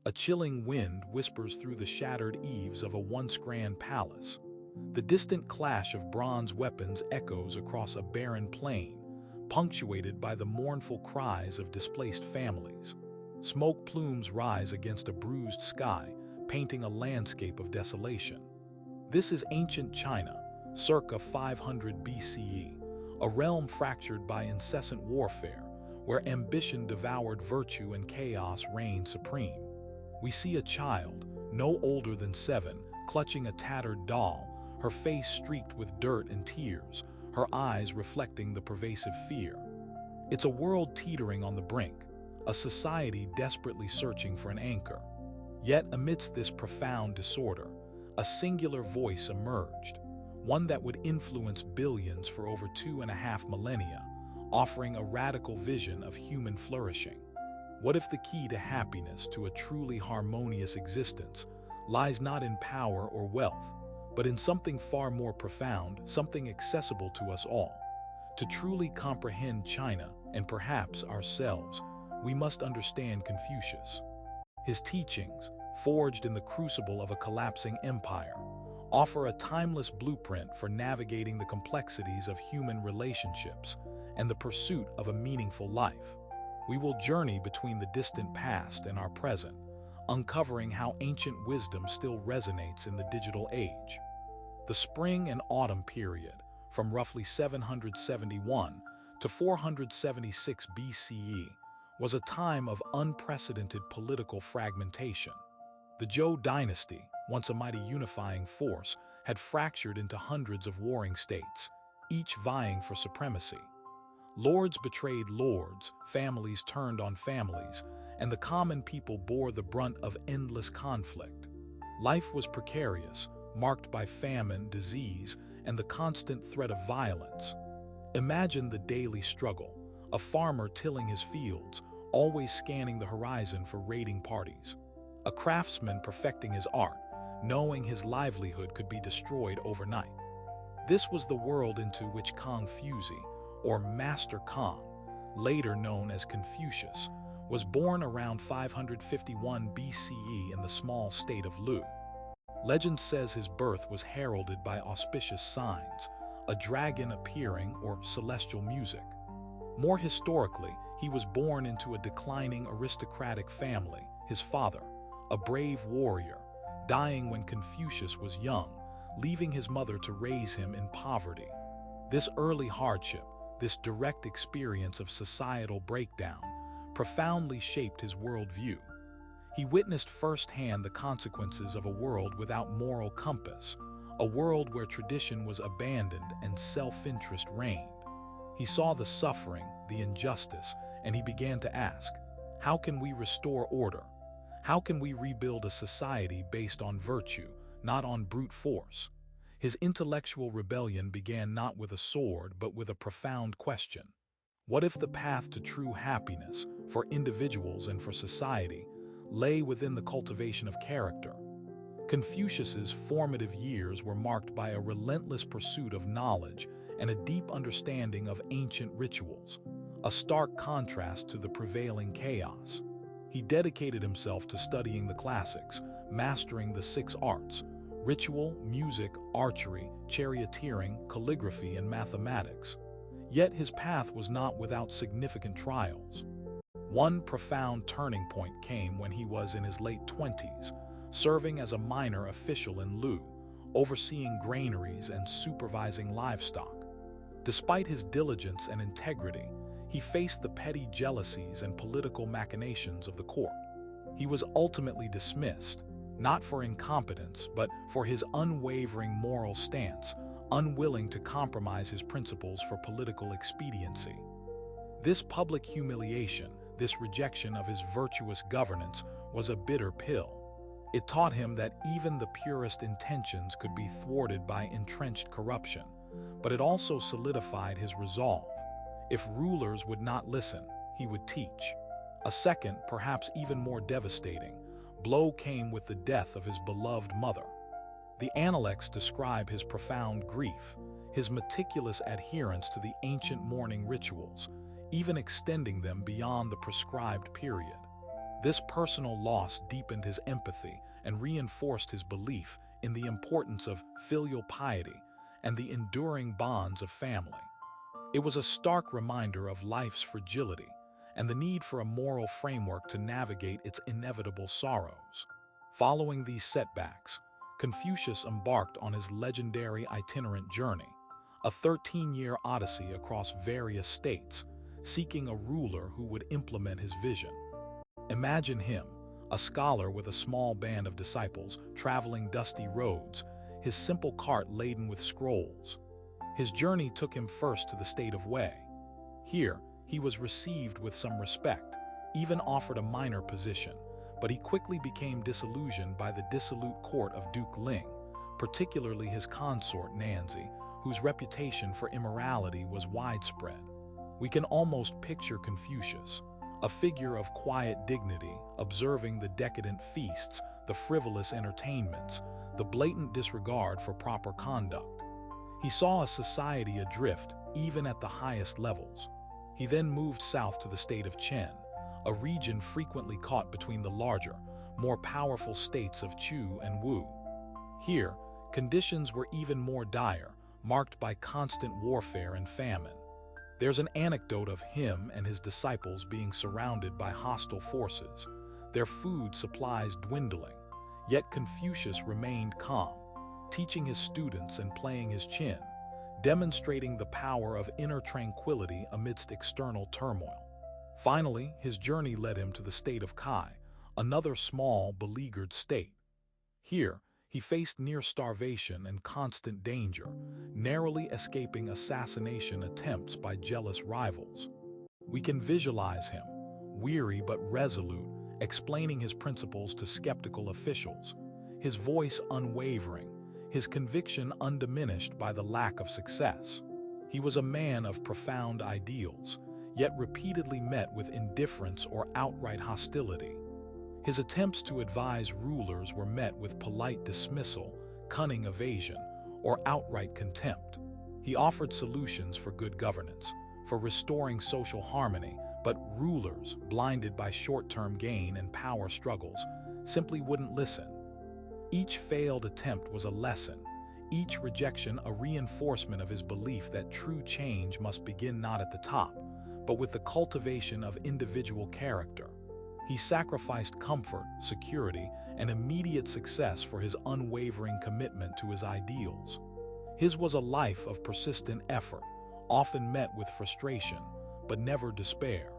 A chilling wind whispers through the shattered eaves of a once grand palace. The distant clash of bronze weapons echoes across a barren plain, punctuated by the mournful cries of displaced families. Smoke plumes rise against a bruised sky, painting a landscape of desolation. This is ancient China, circa 500 BCE, a realm fractured by incessant warfare, where ambition devoured virtue and chaos reigned supreme. We see a child, no older than 7, clutching a tattered doll, her face streaked with dirt and tears, her eyes reflecting the pervasive fear. It's a world teetering on the brink, a society desperately searching for an anchor. Yet amidst this profound disorder, a singular voice emerged, one that would influence billions for over 2.5 millennia, offering a radical vision of human flourishing. What if the key to happiness, to a truly harmonious existence, lies not in power or wealth, but in something far more profound, something accessible to us all? To truly comprehend China, and perhaps ourselves, we must understand Confucius. His teachings, forged in the crucible of a collapsing empire, offer a timeless blueprint for navigating the complexities of human relationships and the pursuit of a meaningful life. We will journey between the distant past and our present, uncovering how ancient wisdom still resonates in the digital age. The spring and autumn period, from roughly 771 to 476 BCE, was a time of unprecedented political fragmentation. The Zhou dynasty, once a mighty unifying force, had fractured into hundreds of warring states, each vying for supremacy. Lords betrayed lords, families turned on families, and the common people bore the brunt of endless conflict. Life was precarious, marked by famine, disease, and the constant threat of violence. Imagine the daily struggle, a farmer tilling his fields, always scanning the horizon for raiding parties. A craftsman perfecting his art, knowing his livelihood could be destroyed overnight. This was the world into which Confucius, or Master Kong, later known as Confucius, was born around 551 BCE in the small state of Lu. Legend says his birth was heralded by auspicious signs, a dragon appearing or celestial music. More historically, he was born into a declining aristocratic family, his father, a brave warrior, dying when Confucius was young, leaving his mother to raise him in poverty. This early hardship, this direct experience of societal breakdown, profoundly shaped his worldview. He witnessed firsthand the consequences of a world without moral compass, a world where tradition was abandoned and self-interest reigned. He saw the suffering, the injustice, and he began to ask, how can we restore order? How can we rebuild a society based on virtue, not on brute force? His intellectual rebellion began not with a sword, but with a profound question. What if the path to true happiness, for individuals and for society, lay within the cultivation of character? Confucius's formative years were marked by a relentless pursuit of knowledge and a deep understanding of ancient rituals, a stark contrast to the prevailing chaos. He dedicated himself to studying the classics, mastering the 6 arts: ritual, music, archery, charioteering, calligraphy, and mathematics. Yet his path was not without significant trials. One profound turning point came when he was in his late 20s, serving as a minor official in Lu, overseeing granaries and supervising livestock. Despite his diligence and integrity, he faced the petty jealousies and political machinations of the court. He was ultimately dismissed, not for incompetence, but for his unwavering moral stance, unwilling to compromise his principles for political expediency. This public humiliation, this rejection of his virtuous governance, was a bitter pill. It taught him that even the purest intentions could be thwarted by entrenched corruption, but it also solidified his resolve. If rulers would not listen, he would teach. A second, perhaps even more devastating, blow came with the death of his beloved mother. The Analects describe his profound grief, his meticulous adherence to the ancient mourning rituals, even extending them beyond the prescribed period. This personal loss deepened his empathy and reinforced his belief in the importance of filial piety and the enduring bonds of family. It was a stark reminder of life's fragility and the need for a moral framework to navigate its inevitable sorrows. Following these setbacks, Confucius embarked on his legendary itinerant journey, a 13-year odyssey across various states, seeking a ruler who would implement his vision. Imagine him, a scholar with a small band of disciples, traveling dusty roads, his simple cart laden with scrolls. His journey took him first to the state of Wei. Here, he was received with some respect, even offered a minor position, but he quickly became disillusioned by the dissolute court of Duke Ling, particularly his consort Nanzi, whose reputation for immorality was widespread. We can almost picture Confucius, a figure of quiet dignity, observing the decadent feasts, the frivolous entertainments, the blatant disregard for proper conduct. He saw a society adrift, even at the highest levels. He then moved south to the state of Chen, a region frequently caught between the larger, more powerful states of Chu and Wu. Here, conditions were even more dire, marked by constant warfare and famine. There's an anecdote of him and his disciples being surrounded by hostile forces, their food supplies dwindling, yet Confucius remained calm, teaching his students and playing his chin, demonstrating the power of inner tranquility amidst external turmoil. Finally, his journey led him to the state of Kai, another small, beleaguered state. Here, he faced near starvation and constant danger, narrowly escaping assassination attempts by jealous rivals. We can visualize him, weary but resolute, explaining his principles to skeptical officials, his voice unwavering, his conviction undiminished by the lack of success. He was a man of profound ideals, yet repeatedly met with indifference or outright hostility. His attempts to advise rulers were met with polite dismissal, cunning evasion, or outright contempt. He offered solutions for good governance, for restoring social harmony, but rulers, blinded by short-term gain and power struggles, simply wouldn't listen. Each failed attempt was a lesson, each rejection a reinforcement of his belief that true change must begin not at the top, but with the cultivation of individual character. He sacrificed comfort, security, and immediate success for his unwavering commitment to his ideals. His was a life of persistent effort, often met with frustration, but never despair.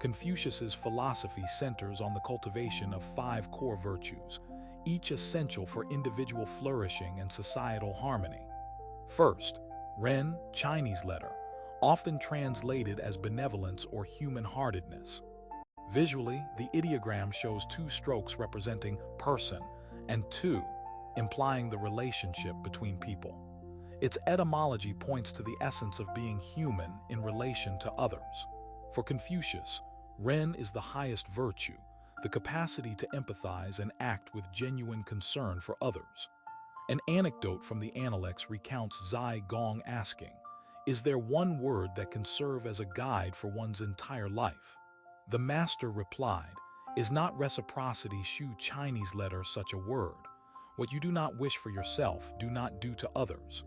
Confucius's philosophy centers on the cultivation of 5 core virtues, each essential for individual flourishing and societal harmony. First, Ren, Chinese letter, often translated as benevolence or human-heartedness. Visually, the ideogram shows 2 strokes representing person and 2, implying the relationship between people. Its etymology points to the essence of being human in relation to others. For Confucius, Ren is the highest virtue, the capacity to empathize and act with genuine concern for others. An anecdote from the Analects recounts Zai Gong asking, "Is there one word that can serve as a guide for one's entire life?" The master replied, "Is not reciprocity Shu Chinese letter such a word? What you do not wish for yourself, do not do to others."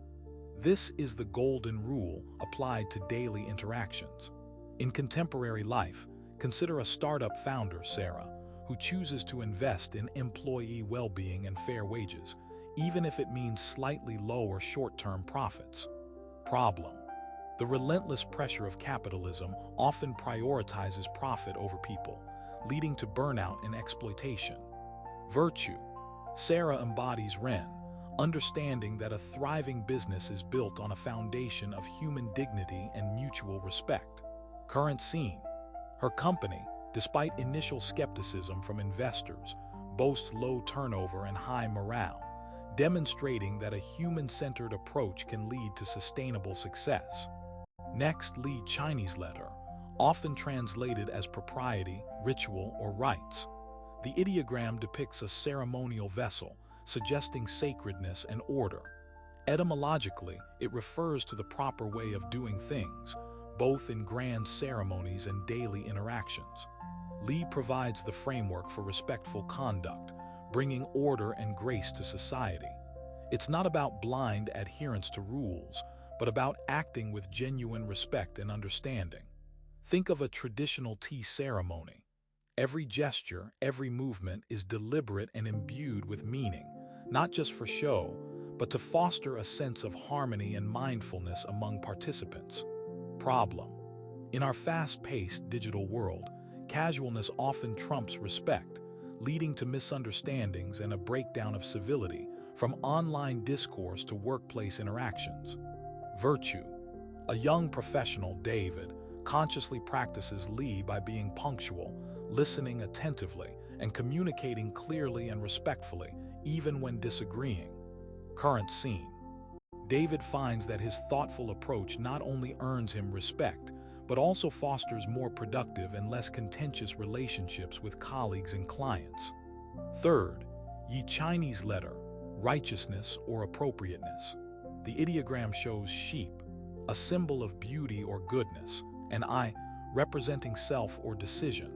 This is the golden rule applied to daily interactions. In contemporary life, consider a startup founder, Sarah, who chooses to invest in employee well-being and fair wages, even if it means slightly lower short-term profits. Problem: the relentless pressure of capitalism often prioritizes profit over people, leading to burnout and exploitation. Virtue: Sarah embodies Ren, understanding that a thriving business is built on a foundation of human dignity and mutual respect. Current scene: her company, despite initial skepticism from investors, boasts low turnover and high morale, demonstrating that a human-centered approach can lead to sustainable success. Next, Li Chinese letter, often translated as propriety, ritual, or rites. The ideogram depicts a ceremonial vessel, suggesting sacredness and order. Etymologically, it refers to the proper way of doing things, both in grand ceremonies and daily interactions. Li provides the framework for respectful conduct, bringing order and grace to society. It's not about blind adherence to rules, but about acting with genuine respect and understanding. Think of a traditional tea ceremony. Every gesture, every movement is deliberate and imbued with meaning, not just for show, but to foster a sense of harmony and mindfulness among participants. Problem: in our fast-paced digital world, casualness often trumps respect, leading to misunderstandings and a breakdown of civility, from online discourse to workplace interactions. Virtue: a young professional, David, consciously practices Li by being punctual, listening attentively, and communicating clearly and respectfully, even when disagreeing. Current scene: David finds that his thoughtful approach not only earns him respect, but also fosters more productive and less contentious relationships with colleagues and clients. Third, Yi Chinese letter, righteousness or appropriateness. The ideogram shows sheep, a symbol of beauty or goodness, and I, representing self or decision.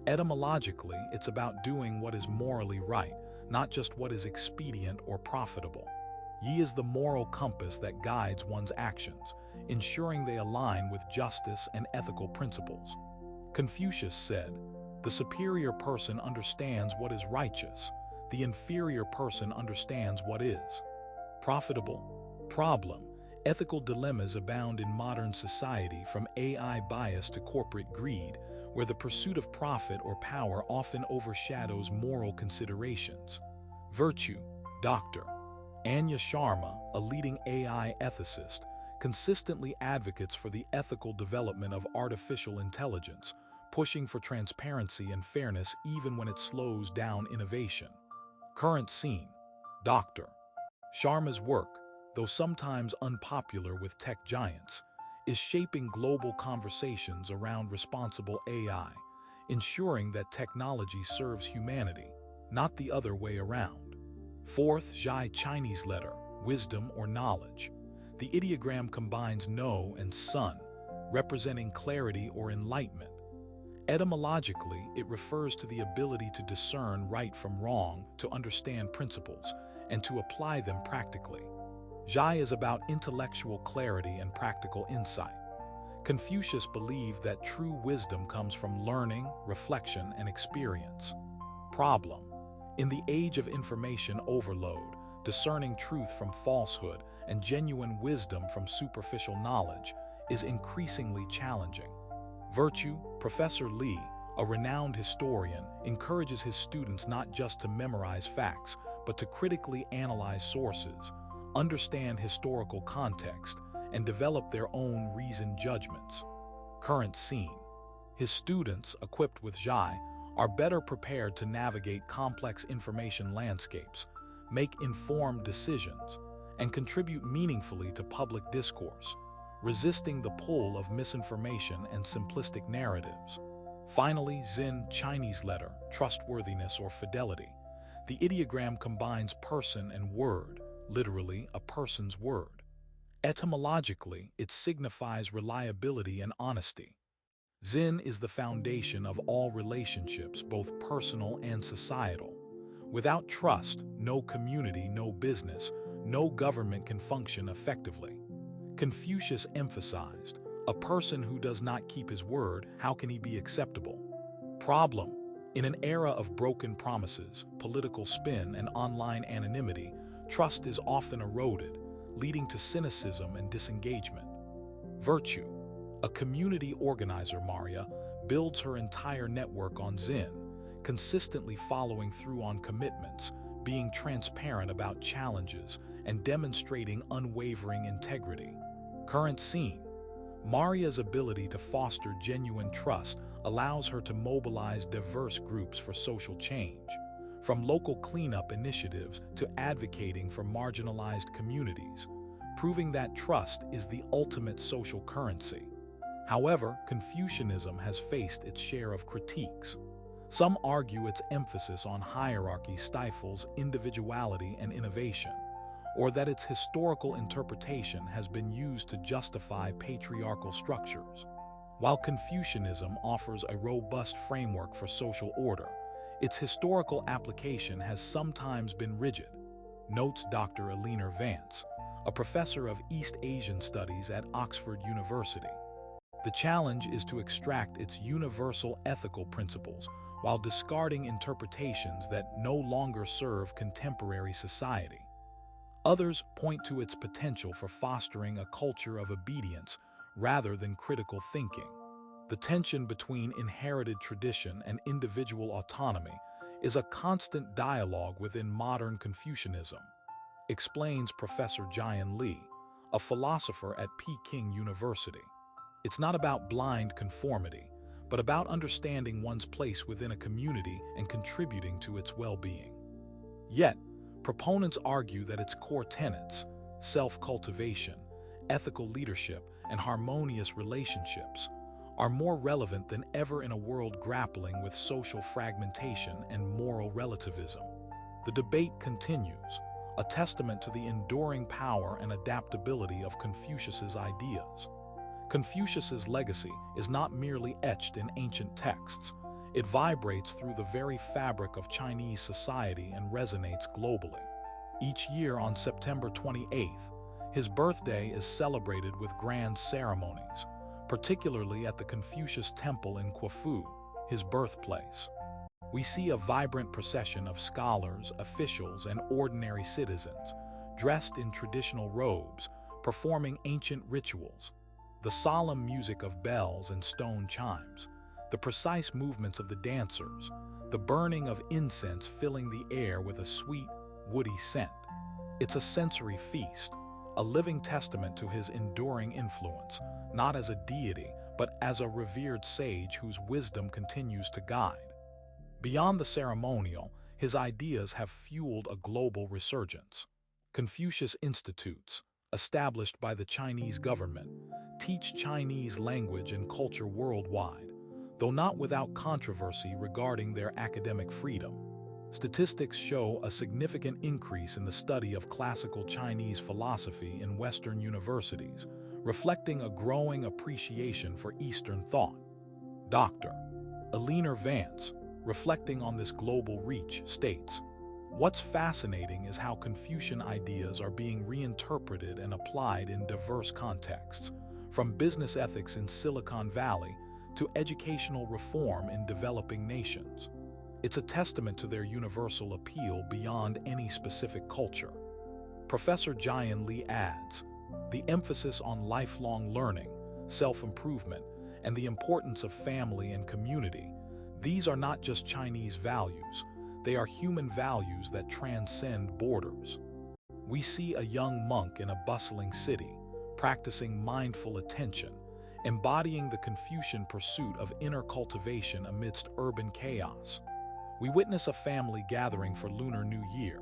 Etymologically, it's about doing what is morally right, not just what is expedient or profitable. Yi is the moral compass that guides one's actions, ensuring they align with justice and ethical principles. Confucius said, "The superior person understands what is righteous. The inferior person understands what is profitable." Problem: ethical dilemmas abound in modern society, from AI bias to corporate greed, where the pursuit of profit or power often overshadows moral considerations. Virtue: Dr. Anya Sharma, a leading AI ethicist, consistently advocates for the ethical development of artificial intelligence, pushing for transparency and fairness even when it slows down innovation. Current scene: Dr. Sharma's work, though sometimes unpopular with tech giants, is shaping global conversations around responsible AI, ensuring that technology serves humanity, not the other way around. Fourth, Zhai Chinese letter, wisdom or knowledge. The ideogram combines know and sun, representing clarity or enlightenment. Etymologically, it refers to the ability to discern right from wrong, to understand principles, and to apply them practically. Zhai is about intellectual clarity and practical insight. Confucius believed that true wisdom comes from learning, reflection, and experience. Problem: in the age of information overload, discerning truth from falsehood and genuine wisdom from superficial knowledge is increasingly challenging. Virtue: Professor Li, a renowned historian, encourages his students not just to memorize facts, but to critically analyze sources, understand historical context, and develop their own reasoned judgments. Current scene: his students, equipped with Zhai, are better prepared to navigate complex information landscapes, make informed decisions, and contribute meaningfully to public discourse, resisting the pull of misinformation and simplistic narratives. Finally, Xin Chinese letter, trustworthiness or fidelity. The ideogram combines person and word, literally a person's word. Etymologically, it signifies reliability and honesty. Xin is the foundation of all relationships, both personal and societal. Without trust, no community, no business, no government can function effectively. Confucius emphasized, a person who does not keep his word, how can he be acceptable? Problem: in an era of broken promises, political spin, and online anonymity, trust is often eroded, leading to cynicism and disengagement. Virtue: a community organizer, Maria, builds her entire network on Xin, consistently following through on commitments, being transparent about challenges, and demonstrating unwavering integrity. Current scene: Maria's ability to foster genuine trust allows her to mobilize diverse groups for social change, from local cleanup initiatives to advocating for marginalized communities, proving that trust is the ultimate social currency. However, Confucianism has faced its share of critiques. Some argue its emphasis on hierarchy stifles individuality and innovation, or that its historical interpretation has been used to justify patriarchal structures. While Confucianism offers a robust framework for social order, its historical application has sometimes been rigid, notes Dr. Eleanor Vance, a professor of East Asian Studies at Oxford University. The challenge is to extract its universal ethical principles while discarding interpretations that no longer serve contemporary society. Others point to its potential for fostering a culture of obedience rather than critical thinking. The tension between inherited tradition and individual autonomy is a constant dialogue within modern Confucianism, explains Professor Jian Li, a philosopher at Peking University. It's not about blind conformity, but about understanding one's place within a community and contributing to its well-being. Yet, proponents argue that its core tenets, self-cultivation, ethical leadership, and harmonious relationships, are more relevant than ever in a world grappling with social fragmentation and moral relativism. The debate continues, a testament to the enduring power and adaptability of Confucius's ideas. Confucius's legacy is not merely etched in ancient texts. It vibrates through the very fabric of Chinese society and resonates globally. Each year on September 28th, his birthday is celebrated with grand ceremonies, particularly at the Confucius Temple in Quafu, his birthplace. We see a vibrant procession of scholars, officials, and ordinary citizens, dressed in traditional robes, performing ancient rituals. The solemn music of bells and stone chimes, the precise movements of the dancers, the burning of incense filling the air with a sweet, woody scent. It's a sensory feast, a living testament to his enduring influence, not as a deity, but as a revered sage whose wisdom continues to guide. Beyond the ceremonial, his ideas have fueled a global resurgence. Confucius Institutes, established by the Chinese government, teach Chinese language and culture worldwide, though not without controversy regarding their academic freedom. Statistics show a significant increase in the study of classical Chinese philosophy in Western universities, reflecting a growing appreciation for Eastern thought. Dr. Eleanor Vance, reflecting on this global reach, states, "What's fascinating is how Confucian ideas are being reinterpreted and applied in diverse contexts, from business ethics in Silicon Valley to educational reform in developing nations. It's a testament to their universal appeal beyond any specific culture." Professor Jian Li adds, "The emphasis on lifelong learning, self-improvement, and the importance of family and community, these are not just Chinese values, they are human values that transcend borders." We see a young monk in a bustling city, practicing mindful attention, embodying the Confucian pursuit of inner cultivation amidst urban chaos. We witness a family gathering for Lunar New Year,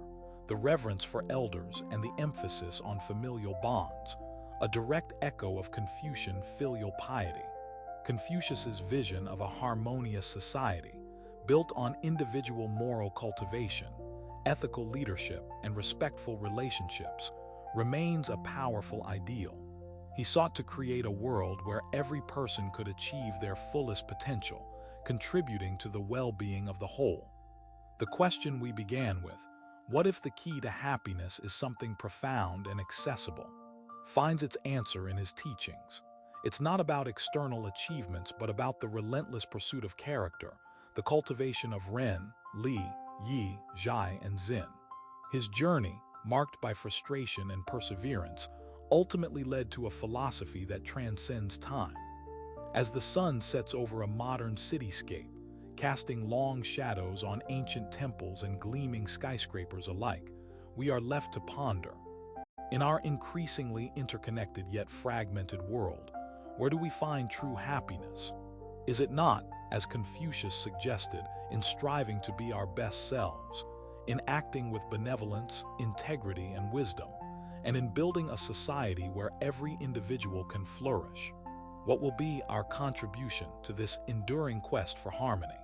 the reverence for elders and the emphasis on familial bonds, a direct echo of Confucian filial piety. Confucius's vision of a harmonious society, built on individual moral cultivation, ethical leadership, and respectful relationships, remains a powerful ideal. He sought to create a world where every person could achieve their fullest potential, contributing to the well-being of the whole. The question we began with, what if the key to happiness is something profound and accessible, finds its answer in his teachings. It's not about external achievements, but about the relentless pursuit of character, the cultivation of Ren, Li, Yi, Zhai, and Xin. His journey, marked by frustration and perseverance, ultimately led to a philosophy that transcends time. As the sun sets over a modern cityscape, casting long shadows on ancient temples and gleaming skyscrapers alike, we are left to ponder. In our increasingly interconnected yet fragmented world, where do we find true happiness? Is it not, as Confucius suggested, in striving to be our best selves, in acting with benevolence, integrity, and wisdom, and in building a society where every individual can flourish? What will be our contribution to this enduring quest for harmony?